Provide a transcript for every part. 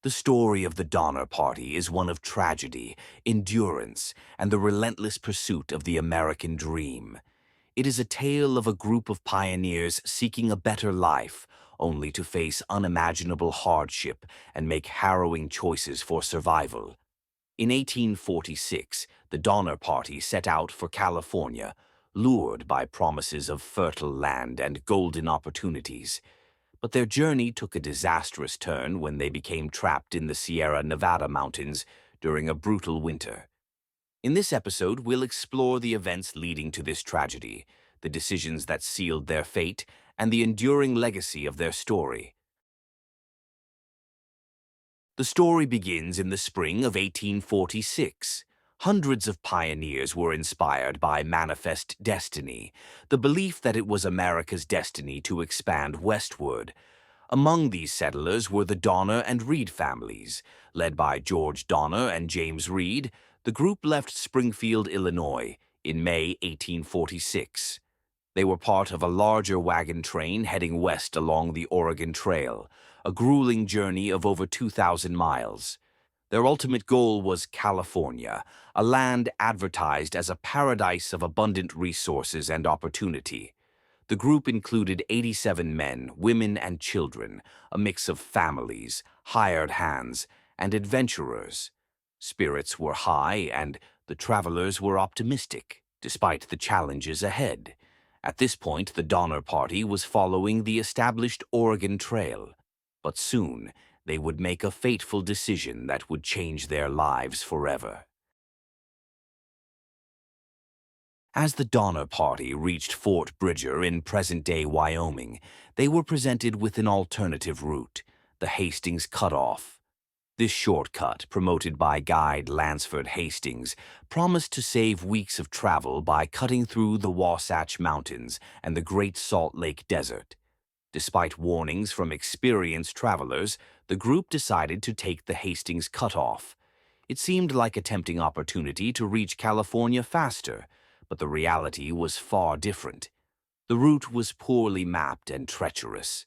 The story of the Donner Party is one of tragedy, endurance, and the relentless pursuit of the American dream. It is a tale of a group of pioneers seeking a better life, only to face unimaginable hardship and make harrowing choices for survival. In 1846, the Donner Party set out for California, lured by promises of fertile land and golden opportunities. But their journey took a disastrous turn when they became trapped in the Sierra Nevada mountains during a brutal winter. In this episode, we'll explore the events leading to this tragedy, the decisions that sealed their fate, and the enduring legacy of their story. The story begins in the spring of 1846. Hundreds of pioneers were inspired by Manifest Destiny, the belief that it was America's destiny to expand westward. Among these settlers were the Donner and Reed families. Led by George Donner and James Reed, the group left Springfield, Illinois, in May 1846. They were part of a larger wagon train heading west along the Oregon Trail, a grueling journey of over 2,000 miles. Their ultimate goal was California, a land advertised as a paradise of abundant resources and opportunity. The group included 87 men, women, and children, a mix of families, hired hands, and adventurers. Spirits were high, and the travelers were optimistic, despite the challenges ahead. At this point, the Donner Party was following the established Oregon Trail, but soon they would make a fateful decision that would change their lives forever. As the Donner Party reached Fort Bridger in present-day Wyoming, they were presented with an alternative route, the Hastings Cutoff. This shortcut, promoted by guide Lansford Hastings, promised to save weeks of travel by cutting through the Wasatch Mountains and the Great Salt Lake Desert. Despite warnings from experienced travelers, the group decided to take the Hastings Cutoff. It seemed like a tempting opportunity to reach California faster, but the reality was far different. The route was poorly mapped and treacherous.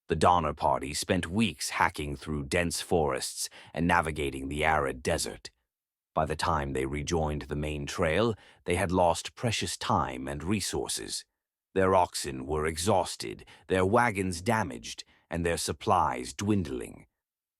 The Donner Party spent weeks hacking through dense forests and navigating the arid desert. By the time they rejoined the main trail, they had lost precious time and resources. Their oxen were exhausted, their wagons damaged, and their supplies dwindling.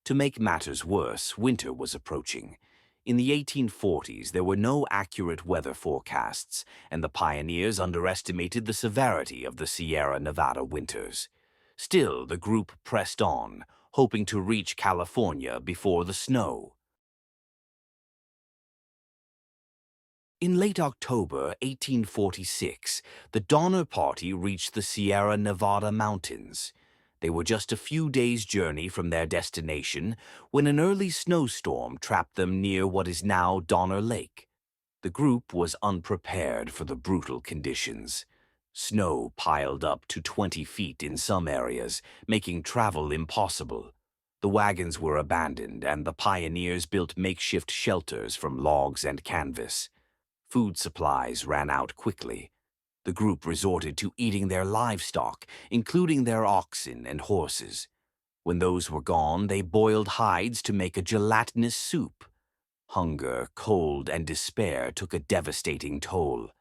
To make matters worse, winter was approaching. In the 1840s, there were no accurate weather forecasts, and the pioneers underestimated the severity of the Sierra Nevada winters. Still, the group pressed on, hoping to reach California before the snow. In late October 1846, the Donner Party reached the Sierra Nevada mountains. They were just a few days' journey from their destination when an early snowstorm trapped them near what is now Donner Lake. The group was unprepared for the brutal conditions. Snow piled up to 20 feet in some areas, making travel impossible. The wagons were abandoned, and the pioneers built makeshift shelters from logs and canvas. Food supplies ran out quickly. The group resorted to eating their livestock, including their oxen and horses. When those were gone, they boiled hides to make a gelatinous soup. Hunger, cold, and despair took a devastating toll.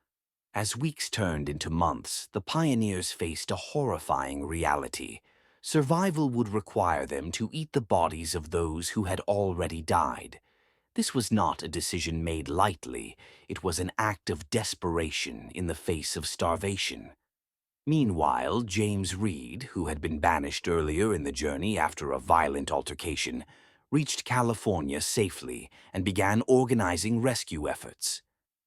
As weeks turned into months, the pioneers faced a horrifying reality. Survival would require them to eat the bodies of those who had already died. This was not a decision made lightly. It was an act of desperation in the face of starvation. Meanwhile, James Reed, who had been banished earlier in the journey after a violent altercation, reached California safely and began organizing rescue efforts.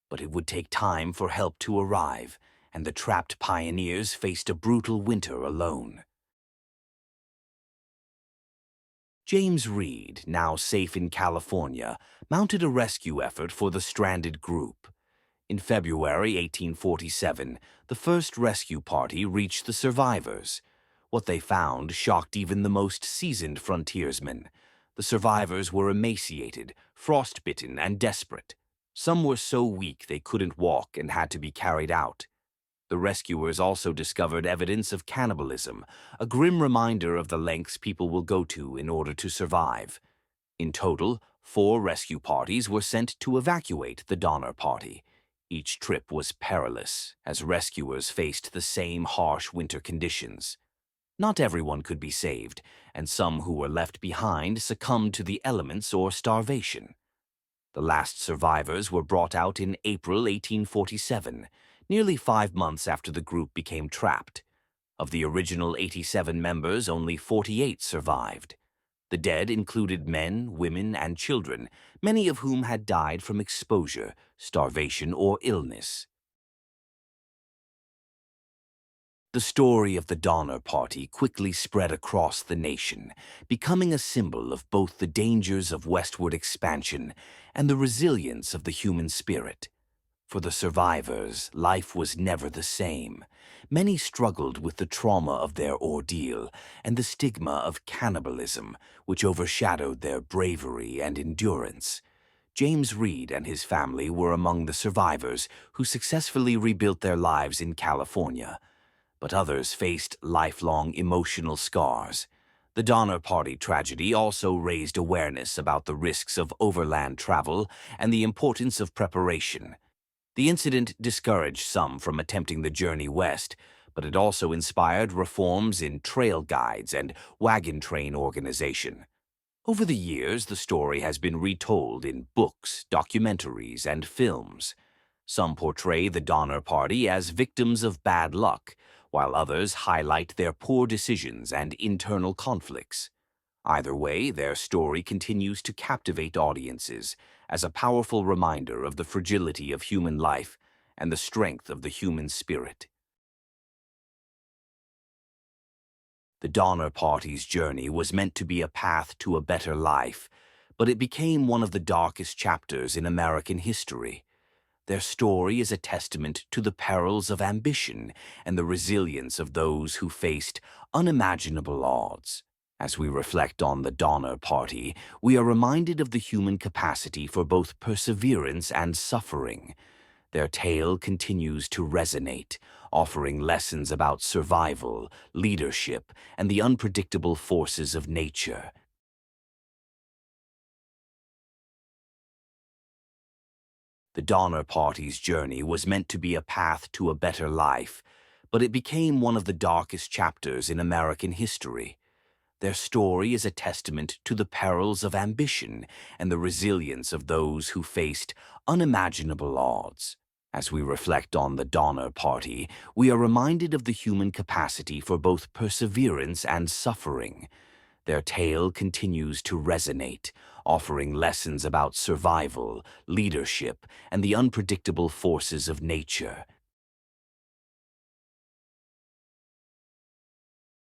But it would take time for help to arrive, and the trapped pioneers faced a brutal winter alone. James Reed, now safe in California, mounted a rescue effort for the stranded group. In February 1847, the first rescue party reached the survivors. What they found shocked even the most seasoned frontiersmen. The survivors were emaciated, frostbitten, and desperate. Some were so weak they couldn't walk and had to be carried out. The rescuers also discovered evidence of cannibalism, a grim reminder of the lengths people will go to in order to survive. In total, 4 rescue parties were sent to evacuate the Donner Party. Each trip was perilous, as rescuers faced the same harsh winter conditions. Not everyone could be saved, and some who were left behind succumbed to the elements or starvation. The last survivors were brought out in April 1847, nearly 5 months after the group became trapped. Of the original 87 members, only 48 survived. The dead included men, women, and children, many of whom had died from exposure, starvation, or illness. The story of the Donner Party quickly spread across the nation, becoming a symbol of both the dangers of westward expansion and the resilience of the human spirit. For the survivors, life was never the same. Many struggled with the trauma of their ordeal and the stigma of cannibalism, which overshadowed their bravery and endurance. James Reed and his family were among the survivors who successfully rebuilt their lives in California. But others faced lifelong emotional scars. The Donner Party tragedy also raised awareness about the risks of overland travel and the importance of preparation. The incident discouraged some from attempting the journey west, but it also inspired reforms in trail guides and wagon train organization. Over the years, the story has been retold in books, documentaries, and films. Some portray the Donner Party as victims of bad luck, while others highlight their poor decisions and internal conflicts. Either way, their story continues to captivate audiences as a powerful reminder of the fragility of human life and the strength of the human spirit. The Donner Party's journey was meant to be a path to a better life, but it became one of the darkest chapters in American history. Their story is a testament to the perils of ambition and the resilience of those who faced unimaginable odds. As we reflect on the Donner Party, we are reminded of the human capacity for both perseverance and suffering. Their tale continues to resonate, offering lessons about survival, leadership, and the unpredictable forces of nature. The Donner Party's journey was meant to be a path to a better life, but it became one of the darkest chapters in American history. Their story is a testament to the perils of ambition and the resilience of those who faced unimaginable odds. As we reflect on the Donner Party, we are reminded of the human capacity for both perseverance and suffering. Their tale continues to resonate, offering lessons about survival, leadership, and the unpredictable forces of nature.